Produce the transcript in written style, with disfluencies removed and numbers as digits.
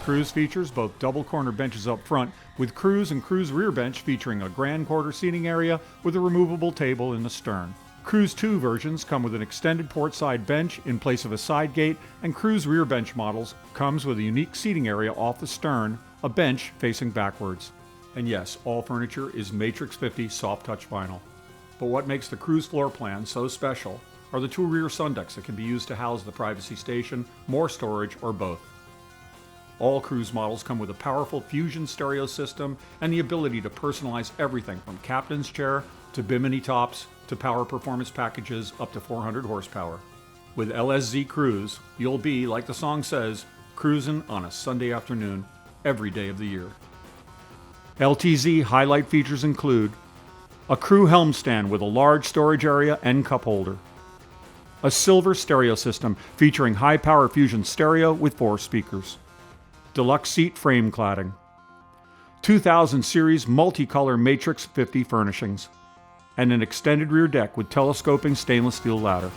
Cruise features both double corner benches up front, with Cruise and Cruise rear bench featuring a grand quarter seating area with a removable table in the stern. Cruise 2 versions come with an extended port side bench in place of a side gate, and Cruise rear bench models comes with a unique seating area off the stern, a bench facing backwards. And yes, all furniture is Matrix 50 soft touch vinyl. But what makes the Cruise floor plan so special are the 2 rear sun decks that can be used to house the privacy station, more storage, or both. All Cruise models come with a powerful Fusion stereo system and the ability to personalize everything from captain's chair to bimini tops to power performance packages up to 400 horsepower. With LTZ Cruise, you'll be, like the song says, cruising on a Sunday afternoon every day of the year. LTZ highlight features include a crew helm stand with a large storage area and cup holder, a silver stereo system featuring high-power Fusion stereo with 4 speakers, deluxe seat frame cladding, 2000 series multicolor Matrix 50 furnishings, and an extended rear deck with telescoping stainless steel ladder.